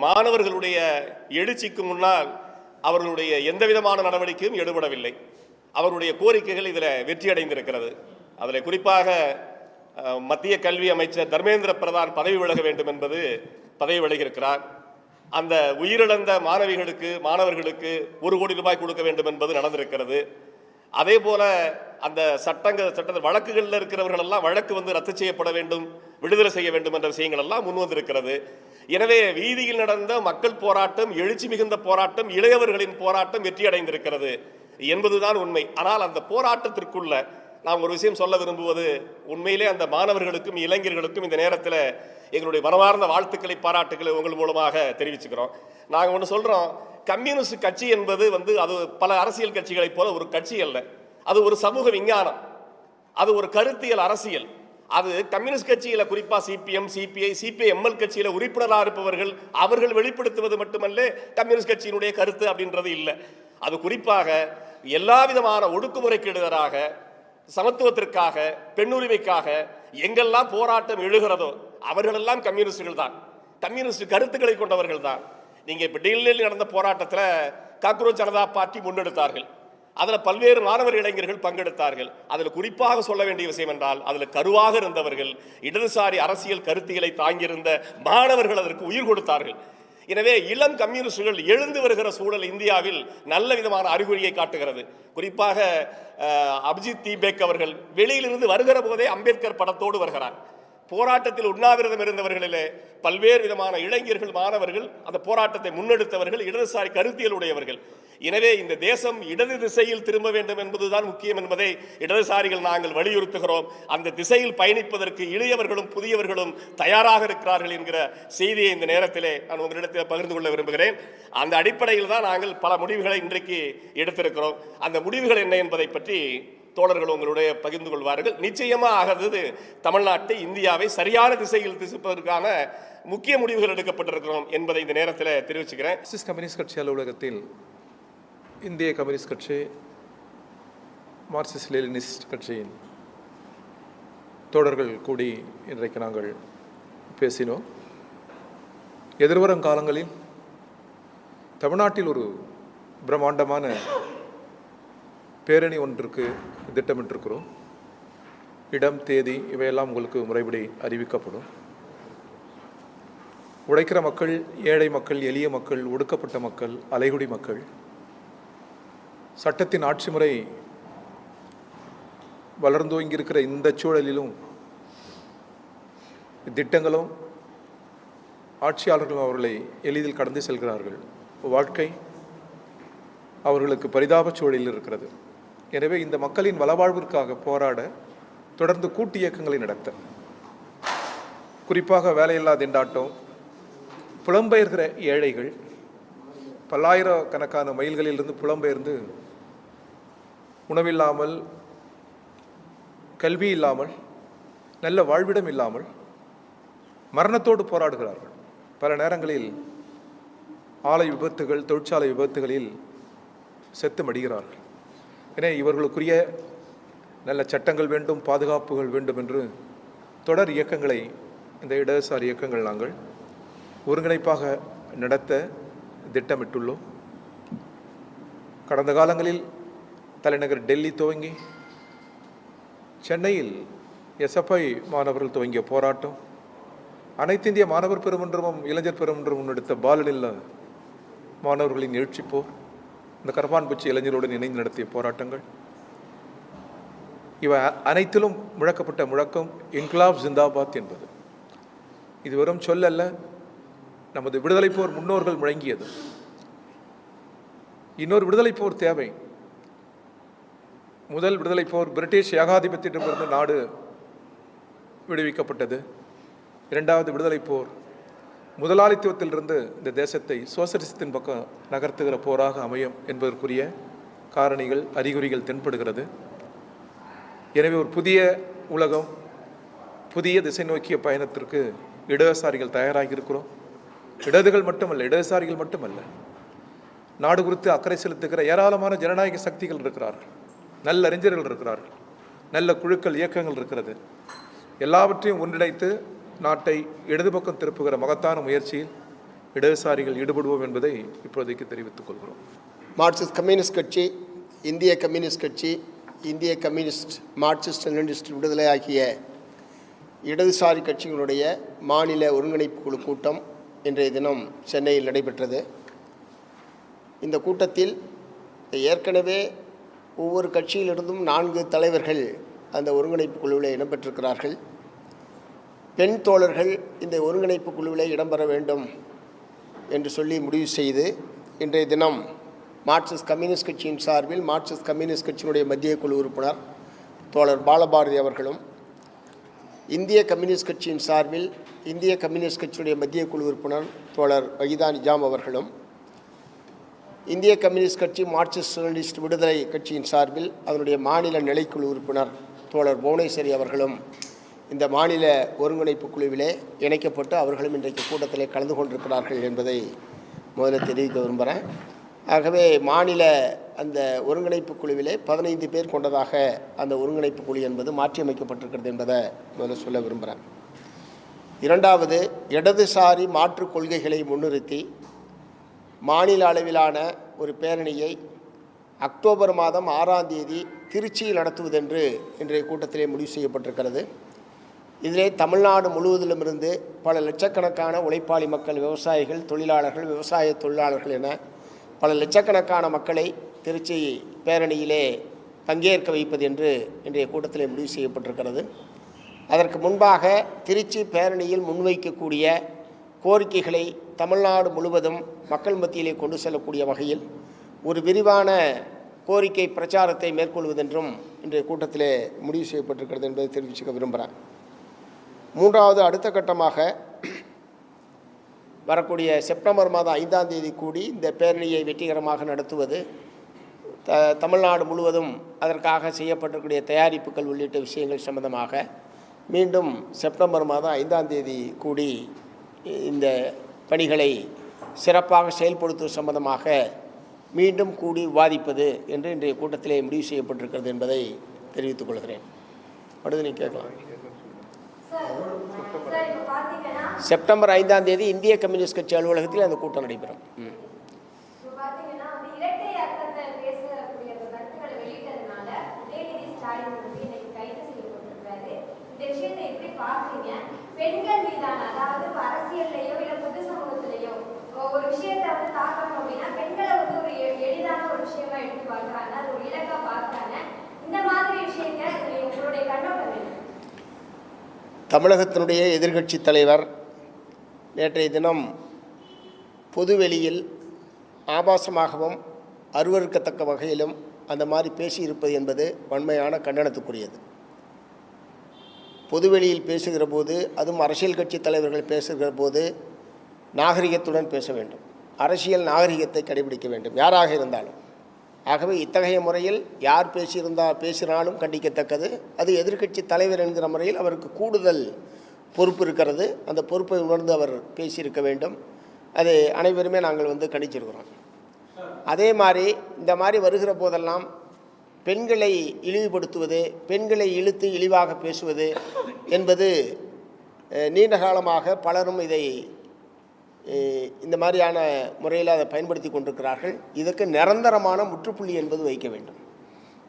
மாணவர்களுடைய எழுச்சிக்கு முன்னால் அவர்களுடைய எந்தவிதமான நடவடிக்கையும் ஈடுபடவில்லை. அவருடைய கோரிக்கைகள் இதில் வெற்றியடைந்திருக்கிறது. அதில் குறிப்பாக மத்திய கல்வி அமைச்சர் தர்மேந்திர பிரதான் பதவி விலக வேண்டும் என்பது பதவி விலகியிருக்கிறார். அந்த உயிரிழந்த மாணவர்களுக்கு 1 கோடி ரூபாய் கொடுக்க வேண்டும் என்பது நடந்திருக்கிறது. அதே போல அந்த சட்ட வழக்குகளில் இருக்கிறவர்கள் எல்லாம் வழக்கு ரத்து செய்யப்பட வேண்டும், விடுதலை செய்ய வேண்டும் என்ற விஷயங்கள் எல்லாம் முன் வந்திருக்கிறது. எனவே வீதியில் நடந்த மக்கள் போராட்டம், எழுச்சி மிகுந்த போராட்டம், இளையவர்களின் போராட்டம் வெற்றி அடைந்திருக்கிறது என்பதுதான் உண்மை. ஆனால் அந்த போராட்டத்திற்குள்ள நாம் ஒரு விஷயம் சொல்ல விரும்புவது, உண்மையிலே அந்த மாணவர்களுக்கும் இளைஞர்களுக்கும் இந்த நேரத்தில் எங்களுடைய மனமார்ந்த வாழ்த்துக்களை, பாராட்டுக்களை உங்கள் மூலமாக தெரிவிச்சுக்கிறோம். நாங்கள் ஒன்று சொல்கிறோம், கம்யூனிஸ்ட் கட்சி என்பது அது பல அரசியல் கட்சிகளைப் போல ஒரு கட்சி அல்ல. அது ஒரு சமூக விஞ்ஞானம், அது ஒரு கருத்தியல் அரசியல். அது கம்யூனிஸ்ட் கட்சியில் குறிப்பாக சிபிஎம், சிபிஐ, சிபிஎம்எல் கட்சியில் உறுப்பினராக இருப்பவர்கள் அவர்கள் வெளிப்படுத்துவது மட்டுமல்ல கம்யூனிஸ்ட் கட்சியினுடைய கருத்து அப்படின்றது இல்லை. அது குறிப்பாக எல்லா விதமான ஒடுக்குமுறைக்கு எதிராக, சமத்துவத்திற்காக, பெண்ணுரிமைக்காக எங்கெல்லாம் போராட்டம் எழுகிறதோ அவர்களெல்லாம் கம்யூனிஸ்டுகள் தான், கம்யூனிஸ்ட் கருத்துக்களை கொண்டவர்கள் தான். நீங்கள் இப்போ டெல்லியில் நடந்த போராட்டத்தில் காக்ரோச் ஜனதா பார்ட்டி முன்னெடுத்தார்கள். அதில் பல்வேறு மாணவர் இளைஞர்கள் பங்கெடுத்தார்கள். அதில் குறிப்பாக சொல்ல வேண்டிய விஷயம் என்றால், அதில் கருவாக இருந்தவர்கள், இடதுசாரி அரசியல் கருத்தியலை தாங்கியிருந்த மாணவர்கள் அதற்கு உயிர் கொடுத்தார்கள். எனவே இளம் கம்யூனிஸ்டுகள் எழுந்து வருகிற சூழல் இந்தியாவில் நல்ல விதமான அறிகுறியை காட்டுகிறது. குறிப்பாக அபிஜித் தீபேக் அவர்கள் வெளியிலிருந்து வருகிற போதே அம்பேத்கர் படத்தோடு வருகிறார். போராட்டத்தில் உண்ணாவிரதம் இருந்தவர்களிலே பல்வேறு விதமான இளைஞர்கள், மாணவர்கள், அந்த போராட்டத்தை முன்னெடுத்தவர்கள் இடதுசாரி கருத்தியல் உடையவர்கள். எனவே இந்த தேசம் இடது திசையில் திரும்ப வேண்டும் என்பதுதான் முக்கியம் என்பதை இடதுசாரிகள் நாங்கள் வலியுறுத்துகிறோம். அந்த திசையில் பயணிப்பதற்கு இளையவர்களும் புதியவர்களும் தயாராக இருக்கிறார்கள் என்கிற செய்தியை இந்த நேரத்திலே நான் உங்களிடத்தில் பகிர்ந்து கொள்ள விரும்புகிறேன். அந்த அடிப்படையில் தான் நாங்கள் பல முடிவுகளை இன்றைக்கு எடுத்திருக்கிறோம். அந்த முடிவுகள் என்ன என்பதை பற்றி தோழர்கள் உங்களுடைய பகிர்ந்து கொள்வார்கள். நிச்சயமாக தமிழ்நாட்டை, இந்தியாவை சரியான திசையில் திசைப்பதற்கான முக்கிய முடிவுகள் எடுக்கப்பட்டிருக்கிறோம் என்பதை இந்த நேரத்தில் தெரிவிச்சுக்கிறேன். கம்யூனிஸ்ட் கட்சி அலுவலகத்தில் இந்திய கம்யூனிஸ்ட் கட்சி, மார்க்சிஸ்ட் லெனினிஸ்ட் கட்சியின் தோழர்கள் கூடி இன்றைக்கு நாங்கள் பேசினோம். எதிர்வரும் காலங்களில் தமிழ்நாட்டில் ஒரு பிரம்மாண்டமான பேரணி ஒன்றுக்கு திட்டமிட்டிருக்கிறோம். இடம், தேதி இவையெல்லாம் உங்களுக்கு முறைப்படி அறிவிக்கப்படும். உழைக்கிற மக்கள், ஏழை மக்கள், எளிய மக்கள், ஒடுக்கப்பட்ட மக்கள், அலைகுடி மக்கள், சட்டத்தின் ஆட்சி முறை வளர்ந்தோங்கி இருக்கிற இந்த சூழலிலும் திட்டங்களும் ஆட்சியாளர்களும் அவர்களை எளிதில் கடந்து செல்கிறார்கள். வாழ்க்கை அவர்களுக்கு பரிதாப சூழலில் இருக்கிறது. எனவே இந்த மக்களின் வளவாழ்விற்காக போராட தொடர்ந்து கூட்டு இயக்கங்களை நடத்த, குறிப்பாக வேலையில்லா திண்டாட்டம், புலம்பெயர்கிற ஏழைகள், பல்லாயிரக்கணக்கான மைல்களிலிருந்து புலம்பெயர்ந்து உணவில்லாமல், கல்வி இல்லாமல், நல்ல வாழ்விடம் இல்லாமல் மரணத்தோடு போராடுகிறார்கள். பல நேரங்களில் ஆலை விபத்துகள், தொழிற்சாலை விபத்துகளில் செத்து மடிகிறார்கள். எனவே இவர்களுக்குரிய நல்ல சட்டங்கள் வேண்டும், பாதுகாப்புகள் வேண்டும் என்று தொடர் இயக்கங்களை, இந்த இடதுசாரி இயக்கங்கள் நாங்கள் ஒருங்கிணைப்பாக நடத்த திட்டமிட்டுள்ளோம். கடந்த காலங்களில் தலைநகர் டெல்லி துவங்கி சென்னையில் எஸ்எஃப்ஐ மாணவர்கள் துவங்கிய போராட்டம், அனைத்து இந்திய மாணவர் பெருமன்றமும் இளைஞர் பெருமன்றம் முன்னெடுத்த பாலனில்ல மாணவர்களின் எழுச்சிப்போர், இந்த கரப்பான்பூச்சி இளைஞருடன் இணைந்து நடத்திய போராட்டங்கள், இவை அனைத்திலும் முழக்கப்பட்ட முழக்கம் இன்குலாப் ஜிந்தாபாத் என்பது. இது வெறும் சொல்லல்ல, நமது விடுதலை போர் முன்னோர்கள் முழங்கியது. இன்னொரு விடுதலை போர் தேவை. முதல் விடுதலை போர் பிரிட்டிஷ் ஏகாதிபத்தியத்திலிருந்து நாடு விடுவிக்கப்பட்டது. இரண்டாவது விடுதலை போர் முதலாளித்துவத்திலிருந்து இந்த தேசத்தை சோசலிசத்தின் பக்கம் நகர்த்துகிற போராக அமையும் என்பதற்குரிய காரணிகள், அறிகுறிகள் தென்படுகிறது. எனவே ஒரு புதிய உலகம், புதிய திசை நோக்கிய பயணத்திற்கு இடதுசாரிகள் தயாராகி இருக்கிறோம். இடதுசாரிகள் மட்டுமல்ல, நாடு குறித்து அக்கறை செலுத்துகிற ஏராளமான ஜனநாயக சக்திகள் இருக்கிறார்கள், நல்ல அறிஞர்கள் இருக்கிறார்கள், நல்ல குழுக்கள், இயக்கங்கள் இருக்கிறது. எல்லாவற்றையும் ஒன்றிணைத்து நாட்டை இடது பக்கம் திருப்புகிற மகத்தான முயற்சியில் இடதுசாரிகள் ஈடுபடுவோம் என்பதை இப்போதைக்கு தெரிவித்துக் கொள்கிறோம். மார்க்சிஸ்ட் கம்யூனிஸ்ட் கட்சி, இந்திய கம்யூனிஸ்ட் கட்சி, இந்திய கம்யூனிஸ்ட் மார்க்சிஸ்ட் லெனினிஸ்ட் விடுதலை ஆகிய இடதுசாரி கட்சிகளுடைய மாநில ஒருங்கிணைப்பு குழு கூட்டம் இன்றைய தினம் சென்னையில் நடைபெற்றது. இந்த கூட்டத்தில் ஏற்கனவே ஒவ்வொரு கட்சியிலிருந்தும் 4 தலைவர்கள் அந்த ஒருங்கிணைப்பு குழுவில் இடம்பெற்றிருக்கிறார்கள். பெண் தோழர்கள் இந்த ஒருங்கிணைப்பு குழுவில் இடம்பெற வேண்டும் என்று சொல்லி முடிவு செய்து இன்றைய தினம் மார்க்சிஸ்ட் கம்யூனிஸ்ட் கட்சியின் சார்பில் மார்க்சிஸ்ட் கம்யூனிஸ்ட் கட்சியினுடைய மத்திய குழு உறுப்பினர் தோழர் பாலபாரதி அவர்களும், இந்திய கம்யூனிஸ்ட் கட்சியின் சார்பில் இந்திய கம்யூனிஸ்ட் கட்சியினுடைய மத்திய குழு உறுப்பினர் தோழர் வகிதா நிஜாம் அவர்களும், இந்திய கம்யூனிஸ்ட் கட்சி மார்க்சிஸ்ட் லெனினிஸ்ட் விடுதலை கட்சியின் சார்பில் அதனுடைய மாநில நிலைக்குழு உறுப்பினர் தோழர் புவனேஸ்வரி அவர்களும் இந்த மாநில ஒருங்கிணைப்பு குழுவிலே இணைக்கப்பட்டு அவர்களும் இன்றைக்கு கூட்டத்திலே கலந்து கொண்டிருக்கிறார்கள் என்பதை முதல்ல தெரிவிக்க விரும்புகிறேன். ஆகவே மாநில அந்த ஒருங்கிணைப்பு குழுவிலே 15 பேர் கொண்டதாக அந்த ஒருங்கிணைப்பு குழு என்பது மாற்றியமைக்கப்பட்டிருக்கிறது என்பதை முதல்ல சொல்ல விரும்புகிறேன். இரண்டாவது, இடதுசாரி மாற்றுக் கொள்கைகளை முன்னிறுத்தி மாநில அளவிலான ஒரு பேரணியை அக்டோபர் மாதம் 6ஆம் தேதி திருச்சியில் நடத்துவதென்று இன்றைய கூட்டத்திலே முடிவு செய்யப்பட்டிருக்கிறது. இதிலே தமிழ்நாடு முழுவதிலுமிருந்து பல லட்சக்கணக்கான உழைப்பாளி மக்கள், விவசாயிகள், தொழிலாளர்கள், விவசாய தொழிலாளர்கள் என பல லட்சக்கணக்கான மக்களை திருச்சி பேரணியிலே பங்கேற்க வைப்பது என்று இன்றைய கூட்டத்திலே முடிவு செய்யப்பட்டிருக்கிறது. அதற்கு முன்பாக திருச்சி பேரணியில் முன்வைக்கக்கூடிய கோரிக்கைகளை தமிழ்நாடு முழுவதும் மக்கள் மத்தியிலே கொண்டு செல்லக்கூடிய வகையில் ஒரு விரிவான கோரிக்கை பிரச்சாரத்தை மேற்கொள்வதென்றும் இன்றைய கூட்டத்திலே முடிவு செய்யப்பட்டிருக்கிறது என்பதை தெரிவிச்சுக்க விரும்புகிறேன். மூன்றாவது, அடுத்த கட்டமாக வரக்கூடிய செப்டம்பர் மாதம் 5ஆம் தேதி கூடி இந்த பேரணியை வெற்றிகரமாக நடத்துவது, தமிழ்நாடு முழுவதும் அதற்காக செய்யப்பட்டிருக்கூடிய தயாரிப்புகள் உள்ளிட்ட விஷயங்கள் சம்பந்தமாக மீண்டும் செப்டம்பர் மாதம் 5ஆம் தேதி கூடி இந்த பணிகளை சிறப்பாக செயல்படுத்துவது சம்பந்தமாக மீண்டும் கூடி விவாதிப்பது என்று இன்றைய கூட்டத்திலே முடிவு செய்யப்பட்டிருக்கிறது என்பதை தெரிவித்துக் கொள்கிறேன். அடுத்து நீ கேட்கலாம். செப்டம்பர் 5ஆம் தேதி இந்திய கம்யூனிஸ்ட் கட்சி அலுவலகத்தில் அந்த கூட்டம் நடைபெறும். பெண்கள் மீதான, அதாவது அரசியல்லையோ இல்ல பொது சமூகத்திலேயோ ஒரு விஷயத்தை வந்து தாக்கணும் அப்படின்னா பெண்களை வந்து ஒரு எளிதான ஒரு விஷயமா எடுத்து பார்க்கறாங்க, அது ஒரு இலக்கா பார்க்கறாங்க. இந்த மாதிரி விஷயங்களை உங்களுடைய கண்ணோட்டம் என்ன? தமிழகத்தினுடைய எதிர்க்கட்சி தலைவர் நேற்றைய தினம் பொதுவெளியில் ஆபாசமாகவும் அருவருக்கத்தக்க வகையிலும் அந்த மாதிரி பேசியிருப்பது என்பது வன்மையான கண்டனத்துக்குரியது. பொதுவெளியில் பேசுகிற போது, அதுவும் அரசியல் கட்சி தலைவர்கள் பேசுகிற போது நாகரிகத்துடன் பேச வேண்டும், அரசியல் நாகரிகத்தை கடைபிடிக்க வேண்டும், யாராக இருந்தாலும். ஆகவே இத்தகைய முறையில் யார் பேசினாலும் கண்டிக்கத்தக்கது. அது எதிர்க்கட்சி தலைவர் என்கிற முறையில் அவருக்கு கூடுதல் பொறுப்பு இருக்கிறது. அந்த பொறுப்பை உணர்ந்து அவர் பேசியிருக்க வேண்டும். அது அனைவருமே நாங்கள் கண்டிச்சிருக்கிறோம். அதே மாதிரி இந்த மாதிரி வருகிற போதெல்லாம் பெண்களை இழிவுபடுத்துவது, பெண்களை இழுத்து இழிவாக பேசுவது என்பது நீண்ட காலமாக பலரும் இதை இந்த மாதிரியான முறையில் அதை பயன்படுத்தி கொண்டிருக்கிறார்கள். இதற்கு நிரந்தரமான முற்றுப்புள்ளி என்பது வைக்க வேண்டும்.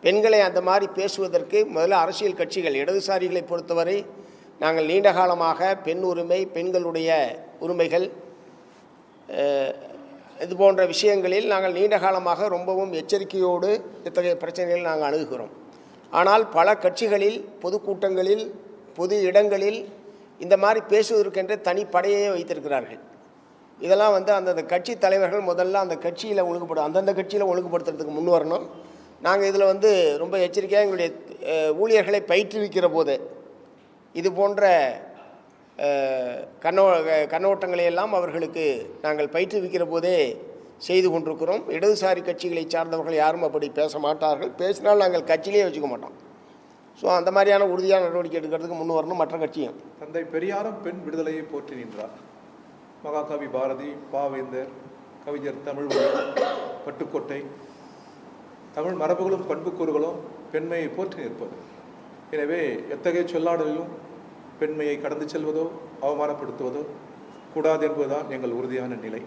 பெண்களை அந்த மாதிரி பேசுவதற்கு முதல்ல அரசியல் கட்சிகள், இடதுசாரிகளை பொறுத்தவரை நாங்கள் நீண்ட காலமாக பெண் உரிமை, பெண்களுடைய உரிமைகள், இது போன்ற விஷயங்களில் நாங்கள் நீண்ட காலமாக ரொம்பவும் எச்சரிக்கையோடு இத்தகைய பிரச்சனைகளை நாங்கள் அணுகுகிறோம். ஆனால் பல கட்சிகளில், பொதுக்கூட்டங்களில், பொது இடங்களில் இந்த மாதிரி பேசுவதற்கென்று தனிப்படையே வைத்திருக்கிறார்கள். இதெல்லாம் அந்தந்த கட்சி தலைவர்கள் முதல்ல அந்த கட்சியில் அந்தந்த கட்சியில் ஒழுங்குபடுத்துறதுக்கு முன் வரணும். நாங்கள் இதில் ரொம்ப எச்சரிக்கையாக எங்களுடைய ஊழியர்களை பயிற்றுவிக்கிற போது இது போன்ற கண்ணோட்டங்களை எல்லாம் அவர்களுக்கு நாங்கள் பயிற்றுவிக்கிற போதே செய்து கொண்டிருக்கிறோம். இடதுசாரி கட்சிகளை சார்ந்தவர்கள் யாரும் அப்படி பேச மாட்டார்கள். பேசினால் நாங்கள் கட்சியிலே வச்சுக்க மாட்டோம். ஸோ அந்த மாதிரியான உறுதியான நடவடிக்கை எடுக்கிறதுக்கு முன் வரணும் மற்ற கட்சியும். தந்தை பெரியாரும் பெண் விடுதலையை போற்றி நின்றார். மகாகவி பாரதி, பாவேந்தர், கவிஞர் தமிழ்மொழி, பட்டுக்கோட்டை, தமிழ் மரபுகளும் பண்புக்கூறுகளும் பெண்மையை போற்றி நிற்பது. எனவே எத்தகைய சொல்லாடலிலும் பெண்மையை கடந்து செல்வதோ அவமானப்படுத்துவதோ கூடாது என்பதுதான் எங்கள் உறுதியான நிலை.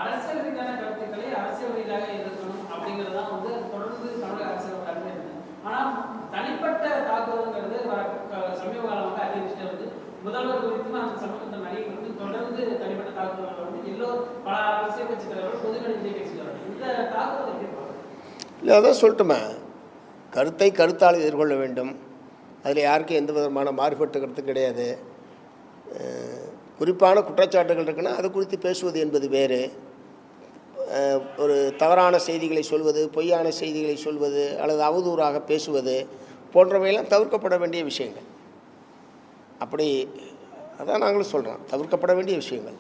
அரசியல் ரீதியான கருத்துக்களை அரசியல் ரீதியாக எதிர்க்கணும் அப்படிங்கிறது தான் வந்து தொடர்ந்து தமிழக அரசியல் கருத்து இருக்கு. ஆனால் தனிப்பட்ட தாக்குதல்ங்கிறது சமீப காலமாக அதிகரிச்சுட்டு வருது. முதல்வர் குறித்தும் அந்த சமூகத்தை நடிகை வந்து தொடர்ந்து தனிப்பட்ட தாக்குதல்கள் வந்து பல அரசியல் கட்சி தலைவர்கள் பொதுகளிலே பேசுகிறார்கள். இந்த தாக்குதல் எப்படி பார்க்கணும்? இல்லை, அதான் சொல்லட்டுமே, கருத்தை கருத்தால் எதிர்கொள்ள வேண்டும். அதில் யாருக்கும் எந்த விதமான மாறுபட்ட கருத்து கிடையாது. குறிப்பான குற்றச்சாட்டுகள் இருக்குன்னா அது குறித்து பேசுவது என்பது வேறு. ஒரு தவறான செய்திகளை சொல்வது, பொய்யான செய்திகளை சொல்வது அல்லது அவதூறாக பேசுவது போன்றவையெல்லாம் தவிர்க்கப்பட வேண்டிய விஷயங்கள். அப்படி அதான் நாங்களும் சொல்கிறோம், தவிர்க்கப்பட வேண்டிய விஷயங்கள்.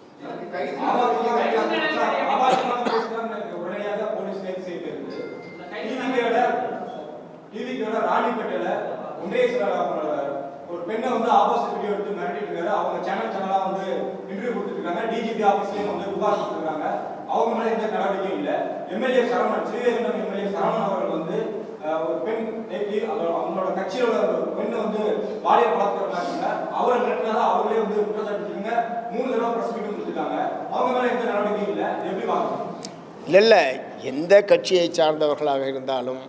ஒரு பெண்ணை வந்து ஆபாச வீடியோ எடுத்து மிரட்டிட்டு இருக்காரு. அவங்க சேனலா வந்து இன்டர்வியூ கொடுத்துருக்காங்க. டிஜிபி ஆஃபீஸ்லயும் வந்து புகார் கொடுத்துருக்காங்க. அவங்க மேல எந்த நடவடிக்கையும் இல்லை. எம்எல்ஏ சரவணன், ஸ்ரீவைகுண்டம் எம்எல்ஏ சரவணன் அவர்கள் வந்து ஒரு பெண் அவங்களோட கட்சியில ஒரு பெண்ணை வந்து பாலியல் பலாத்காரம் அவரை மிரட்டினாதான் அவங்களே வந்து குற்றச்சாட்டு 3 தடவை பிரஸ் மீட் கொடுத்துருக்காங்க. அவங்க மேல எந்த நடவடிக்கையும் இல்லை. எப்படி பார்க்கணும்? இல்லை, எந்த கட்சியை சார்ந்தவர்களாக இருந்தாலும்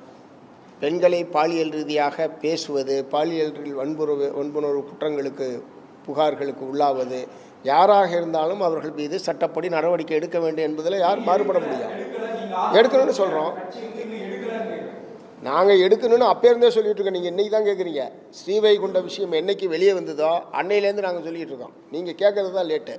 பெண்களை பாலியல் ரீதியாக பேசுவது, பாலியல் வன்புணர்வு குற்றங்களுக்கு புகார்களுக்கு உள்ளாவது யாராக இருந்தாலும் அவர்கள் மீது சட்டப்படி நடவடிக்கை எடுக்க வேண்டும் என்பதில் யாரும் மாறுபட முடியாது. எடுக்கணும்னு சொல்கிறோம். நாங்கள் எடுக்கணும்னு அப்போருந்தே சொல்லிட்டு இருக்கோம். நீங்கள் இன்றைக்கி தான் கேட்குறீங்க. ஸ்ரீவைகுண்ட விஷயம் என்னைக்கு வெளியே வந்ததோ அன்னையிலேருந்து நாங்கள் சொல்லிட்டு இருக்கோம். நீங்கள் கேட்கறது தான் லேட்டு.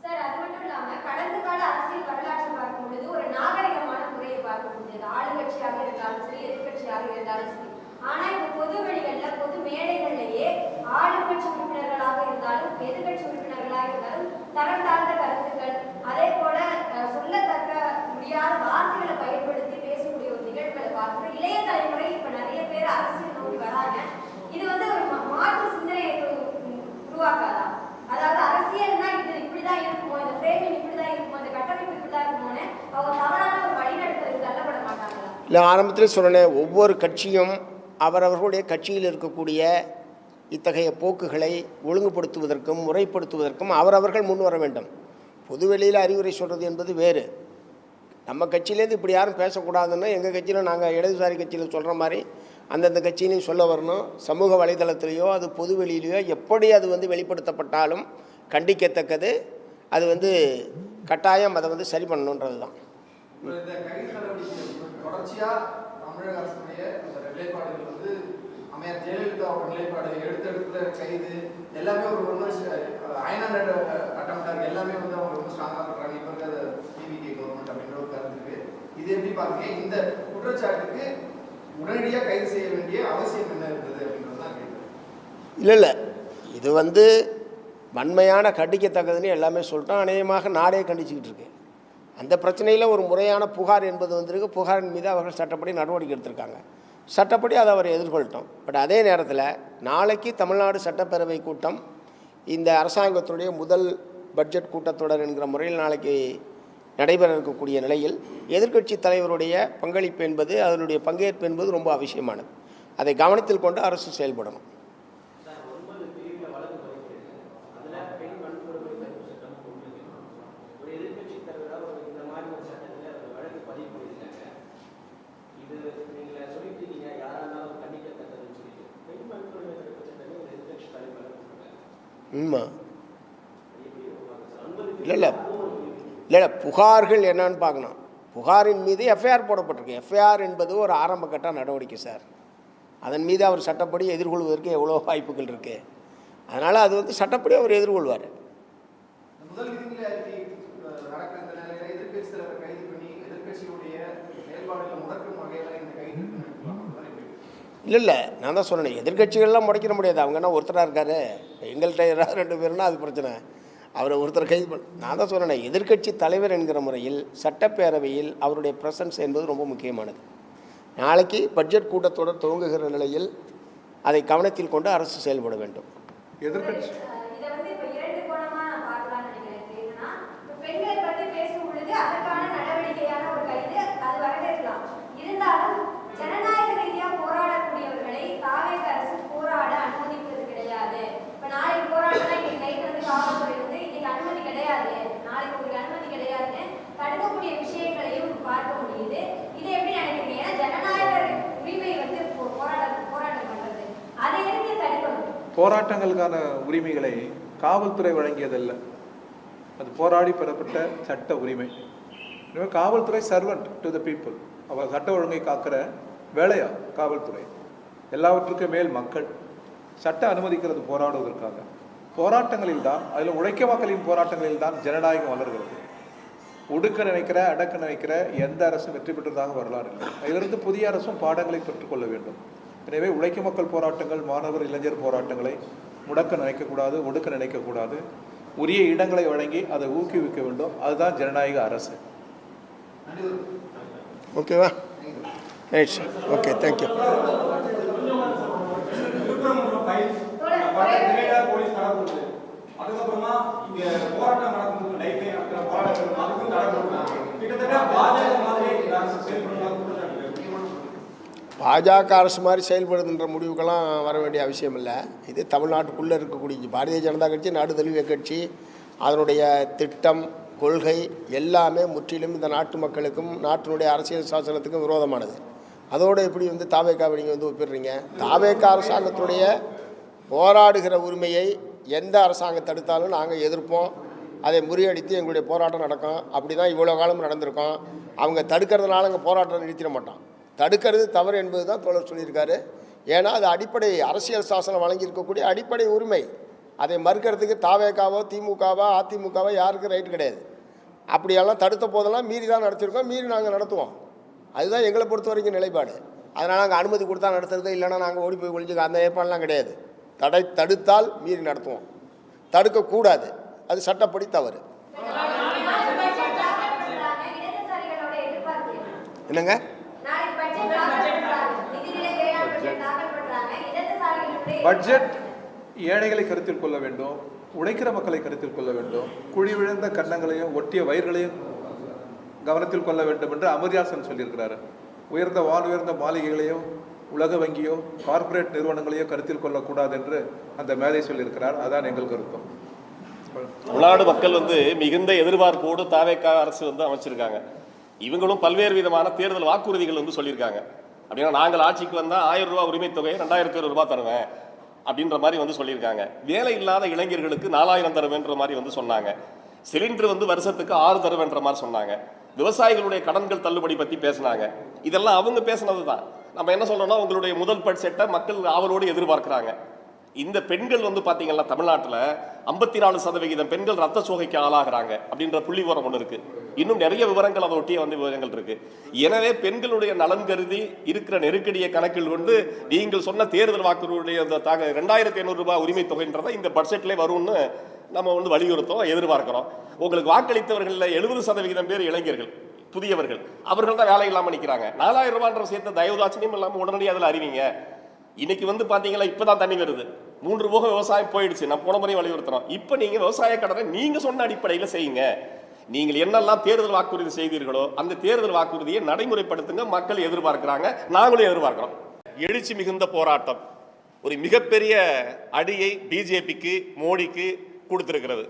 சார், அது மட்டும் இல்லாமல் கடந்த கால அரசியல் வரலாற்றை பார்க்கும் பொழுது ஒரு நாகரிகமான முறையை பார்க்க முடியாது. ஆளுங்கட்சியாக இருந்தாலும் சரி, எதிர்கட்சியாக இருந்தாலும் சரி. ஆனால் இப்போ பொது வெளிகளில், பொது மேடைகள்லேயே ஆளுங்கட்சி உறுப்பினர்களாக இருந்தாலும் எதிர்கட்சி உறுப்பினர்களாக இருந்தாலும் தரம் தாழ்ந்த கருத்துக்கள், அதே போல சொல்லத்தக்க முடியாத வார்த்தைகளை பயன்படுத்தி பேசக்கூடிய ஒரு நிகழ்வுகளை பார்க்கிறோம். இளைய தலைமுறை இப்போ நிறைய பேர் அரசியல் நோக்கி வராங்க. இது வந்து ஒரு மாற்று சிந்தனையை உருவாக்காதா? அதாவது அரசியல்னா இது இப்படிதான் இருக்குமோ, இந்த பிரேமிங் இப்படிதான் இருக்குமோ, இந்த கட்டமைப்பு இப்படிதான் இருக்குமோன்னு அவங்க தவறான ஒரு வழிநடத்தலுக்கு தள்ளப்பட மாட்டாங்களா? இல்லை, ஆரம்பத்தில் சொன்னேன், ஒவ்வொரு கட்சியும் அவரவர்களுடைய கட்சியில் இருக்கக்கூடிய இத்தகைய போக்குகளை ஒழுங்குபடுத்துவதற்கும் முறைப்படுத்துவதற்கும் அவரவர்கள் முன் வர வேண்டும். பொதுவெளியில் அறிவுரை சொல்கிறது என்பது வேறு. நம்ம கட்சியிலேருந்து இப்படி யாரும் பேசக்கூடாதுன்னா எங்கள் கட்சியில் நாங்கள் இடதுசாரி கட்சியில் சொல்கிற மாதிரி அந்தந்த கட்சியிலையும் சொல்ல வரணும். சமூக வலைதளத்திலேயோ அது பொதுவெளியிலையோ எப்படி அது வந்து வெளிப்படுத்தப்பட்டாலும் கண்டிக்கத்தக்கது. அது வந்து கட்டாயம் அதை வந்து சரி பண்ணணுன்றது தான். இந்த கைது நடவடிக்கை தொடர்ச்சியாக தமிழக அரசுடைய நிலைப்பாடுகள் வந்து அம்மையார் ஜெயலலிதாவோட நிலைப்பாடு, எடுத்த கைது எல்லாமே ஒரு அயனாடு அட்டம்ப்டாக எல்லாமே வந்து அவங்க ரொம்ப ஸ்ட்ராங்காக பண்ணுறாங்க. இப்போ இருக்கிற டிவிகே கவர்மெண்ட் அப்படின்ற ஒரு கருத்து இருக்கு. இது எப்படி பார்க்குறீங்க? இந்த குற்றச்சாட்டுக்கு உடனடியாக கைது செய்ய வேண்டிய அவசியம் என்ன இருந்தது அப்படின்றது தான் கேட்குறேன். இல்லை, இது வந்து வன்மையான கண்டிக்கத்தக்கதுன்னு எல்லாமே சொல்லிட்டோம். அநேகமாக நாடே கண்டிச்சுக்கிட்டு இருக்கு. அந்த பிரச்சனையில் ஒரு முறையான புகார் என்பது வந்திருக்கு. புகாரின் மீது அவர்கள் சட்டப்படி நடவடிக்கை எடுத்திருக்காங்க. சட்டப்படி அதை அவர் எதிர்கொள்ளட்டும். பட் அதே நேரத்தில் நாளைக்கு தமிழ்நாடு சட்டப்பேரவை கூட்டம் இந்த அரசாங்கத்துடைய முதல் பட்ஜெட் கூட்டத்தொடர் என்கிற முறையில் நாளைக்கு நடைபெற இருக்கக்கூடிய நிலையில் எதிர்க்கட்சி தலைவருடைய பங்களிப்பு என்பது, அதனுடைய பங்கேற்பு என்பது ரொம்ப அவசியமானது. அதை கவனத்தில் கொண்டு அரசு செயல்படணும். இல்லை, புகார்கள் என்னன்னு பார்க்கணும். புகாரின் மீது எஃப்ஐஆர் போடப்பட்டிருக்கு. எஃப்ஐஆர் என்பது ஒரு ஆரம்ப கட்ட நடவடிக்கை சார். அதன் மீது அவர் சட்டப்படி எதிர்கொள்வதற்கு எவ்வளோ வாய்ப்புகள் இருக்குது. அதனால் அது வந்து சட்டப்படி அவர் எதிர்கொள்வார். முதல் விதிமுறை அறிக்கை நடக்கிற இந்த நிலையில எதிர்கட்சி தலைவர் கைது பண்ணி எதிர்கட்சியுடைய செயல்பாடுகளை முடக்கும் வகையில் இந்த கைது இல்லை, நான் தான் சொன்னேன், எதிர்கட்சிகள்லாம் முடைக்கிற முடியாது. அவங்க என்ன ஒருத்தராக இருக்காரு, எங்கள்கிட்ட யாராவது 2 பேருனா அது பிரச்சனை. அவரை ஒருத்தர் கைது நான் தான் சொன்னேன், எதிர்க்கட்சி தலைவர் என்கிற முறையில் சட்டப்பேரவையில் அவருடைய ப்ரெசன்ஸ் என்பது ரொம்ப முக்கியமானது. நாளைக்கு பட்ஜெட் கூட்டத்தொடர் துவங்குகிற நிலையில் அதை கவனத்தில் கொண்டு அரசு செயல்பட வேண்டும். எதிர்க்கட்சி இதை வந்து இப்போ 2 கோணமா நான் பார்க்கலாம்னு நினைக்கிறேன். என்னன்னா, பெண்களை பற்றி பேசும் பொழுது அதற்கான நடவடிக்கையான ஒரு கைது அது வரவேற்கலாம். இருந்தாலும் ஜனநாயக ரீதியாக போராடக்கூடியவர்களை தாவேக அரசு போராட அனுமதிப்பது கிடையாது. இப்போ நாளைக்கு போராடினா இன்னைக்கு நைட் வந்து காவல்துறை வந்து இன்னைக்கு அனுமதி கிடையாது. போராட்டங்களுக்கான உரிமைகளை காவல்துறை வழங்கியதல்ல, அது போராடி பெறப்பட்ட சட்ட உரிமை. எனவே காவல்துறை சர்வெண்ட் டு த பீப்புள். அவர் சட்ட ஒழுங்கை காக்கிற வேலையா காவல்துறை? எல்லாவற்றுக்கும் மேல் மக்கள். சட்ட அனுமதிக்கிறது போராடுவதற்காக. போராட்டங்களில் தான், அதில் உழைக்க மக்களின் போராட்டங்களில் தான் ஜனநாயகம் வளர்கிறது. ஒடுக்க நினைக்கிற, அடக்க நினைக்கிற எந்த அரசும் வெற்றி பெற்றதாக வரலாறு இல்லை. அதிலிருந்து புதிய அரசும் பாடங்களை பெற்றுக்கொள்ள வேண்டும். எனவே உழைக்கும் மக்கள் போராட்டங்கள், மாணவர் இளைஞர் போராட்டங்களை முடக்க நினைக்கக்கூடாது, ஒடுக்க நினைக்கக்கூடாது. உரிய இடங்களை வழங்கி அதை ஊக்குவிக்க வேண்டும். அதுதான் ஜனநாயக அரசு. ஓகேவா? Right sir. Okay, thank you. Police நடக்குது. அதுக்கப்புறமா இங்க போராட்டம் நடக்கும்போது லைஃப் நடக்கிற போராட்டம் அதுக்கும் நடக்குது. கிட்டத்தட்ட பாஜக மாதிரி அரசு செயல்படுறாங்க. பாஜக அரசு மாதிரி செயல்படுதுன்ற முடிவுக்கெல்லாம் வர வேண்டிய அவசியம் இல்லை. இது தமிழ்நாட்டுக்குள்ளே இருக்கக்கூடிய பாரதிய ஜனதா கட்சி, நாடு தழுவிய கட்சி, அதனுடைய திட்டம், கொள்கை எல்லாமே முற்றிலும் இந்த நாட்டு மக்களுக்கும் நாட்டினுடைய அரசியல் சாசனத்துக்கும் விரோதமானது. அதோடு எப்படி தாவேக்காவை நீங்கள் ஒப்பிடுறீங்க? தாவேக்கா அரசாங்கத்துடைய போராடுகிற உரிமையை எந்த அரசாங்கம் தடுத்தாலும் நாங்கள் எதிர்ப்போம். அதை முறியடித்து எங்களுடைய போராட்டம் நடக்கும். அப்படி தான் இவ்வளோ காலம் நடந்திருக்கோம். அவங்க தடுக்கிறதுனால அங்கே போராட்டம் நிறுத்திட மாட்டோம். தடுக்கிறது தவறு என்பது தான் தோழர் சொல்லியிருக்காரு. ஏன்னா அது அடிப்படை அரசியல் சாசனம் வழங்கியிருக்கக்கூடிய அடிப்படை உரிமை. அதை மறுக்கிறதுக்கு தாவேக்காவோ திமுகவோ அதிமுகவோ யாருக்கும் ரைட்டு கிடையாது. அப்படியெல்லாம் தடுத்த போதெல்லாம் மீறி தான் நடத்திருக்கோம், மீறி நாங்கள் நடத்துவோம். அதுதான் எங்களை பொறுத்த வரைக்கும் நிலைப்பாடு. அதனால் நாங்கள் அனுமதி கொடுத்தா நடத்துறது, இல்லைன்னா நாங்கள் ஓடி போய் ஒழிஞ்சுக்க அந்த ஏற்பாடுலாம் கிடையாது. தடுத்தால் மீறி நடத்துவோம், தடுக்கக்கூடாது. அது சட்டப்படி தவறு. என்னங்க? பட்ஜெட் ஏழைகளை கருத்தில் கொள்ள வேண்டும், உழைக்கிற மக்களை கருத்தில் கொள்ள வேண்டும், குழி விழுந்த கன்னங்களையும் ஒட்டிய வயிர்களையும் கவனத்தில் கொள்ள வேண்டும் என்று அமர்யாசன் சொல்லியிருக்கிறாரு. உயர்ந்த உயர்ந்த மாளிகைகளையோ உலக வங்கியோ கார்ப்பரேட் நிறுவனங்களையோ கருத்தில் கொள்ளக்கூடாது என்று அந்த மேதை சொல்லியிருக்கிறார். அதான் எங்கள் கருத்தம். தமிழ்நாடு மக்கள் மிகுந்த எதிர்பார்ப்போடு தாவேக்கா அரசு அமைச்சிருக்காங்க. இவங்களும் பல்வேறு விதமான தேர்தல் வாக்குறுதிகள் சொல்லியிருக்காங்க. அப்படின்னா நாங்கள் ஆட்சிக்கு வந்தால் 1000 ரூபாய் உரிமை தொகையை 2500 ரூபாய் தருவேன் அப்படின்ற மாதிரி சொல்லியிருக்காங்க. வேலை இல்லாத இளைஞர்களுக்கு 4000 தருவேன்ற மாதிரி சொன்னாங்க. சிலிண்டர் வருஷத்துக்கு 6 தருவேன்ற மாதிரி சொன்னாங்க. விவசாயிகளுடைய கடன்கள் தள்ளுபடி பற்றி பேசினாங்க. இதெல்லாம் அவங்க பேசினது தான். நம்ம என்ன சொல்றோம்னா, உங்களுடைய முதல் பட்ஜெட்டை மக்கள் ஆவலோடு எதிர்பார்க்கிறாங்க. இந்த பெண்கள் பார்த்தீங்கன்னா தமிழ்நாட்டில் 54% பெண்கள் ரத்த சோகைக்கு ஆளாகிறாங்க அப்படின்ற புள்ளி விவரம் ஒன்று இருக்கு. இன்னும் நிறைய விவரங்கள் அதை ஒட்டிய விவரங்கள் இருக்கு. எனவே பெண்களுடைய நலன் கருதி இருக்கிற நெருக்கடியை கணக்கில் கொண்டு நீங்கள் சொன்ன தேர்தல் வாக்குறுதியுடைய 2500 ரூபாய் உரிமை தொகைன்றதை இந்த பட்ஜெட்லேயே வரும்னு நம்ம வலியுறுத்தோம், எதிர்பார்க்கிறோம். உங்களுக்கு வாக்களித்தவர்கள் 70% பேர் இளைஞர்கள், புதியவர்கள். அவர்கள் தான் வேலை இல்லாமல் நிற்கிறாங்க. 4000 ரூபான்ற விஷயத்தை தயவுதாட்சியம் இல்லாமல் உடனடியாக அதில் அறிவிங்க. இன்னைக்கு பார்த்தீங்களா, இப்போதான் தண்ணி வருது. 3 போகம் விவசாயம் போயிடுச்சு. நான் போன முறையும் வலியுறுத்துறோம். இப்போ நீங்க விவசாய கடனை நீங்க சொன்ன அடிப்படையில் செய்யுங்க. நீங்கள் என்னெல்லாம் தேர்தல் வாக்குறுதி செய்தீர்களோ அந்த தேர்தல் வாக்குறுதியை நடைமுறைப்படுத்துங்க. மக்கள் எதிர்பார்க்கிறாங்க, நாங்களும் எதிர்பார்க்கிறோம். எழுச்சி மிகுந்த போராட்டம் ஒரு மிகப்பெரிய அடியை பிஜேபிக்கு, மோடிக்கு கொடுத்திருக்கிறது.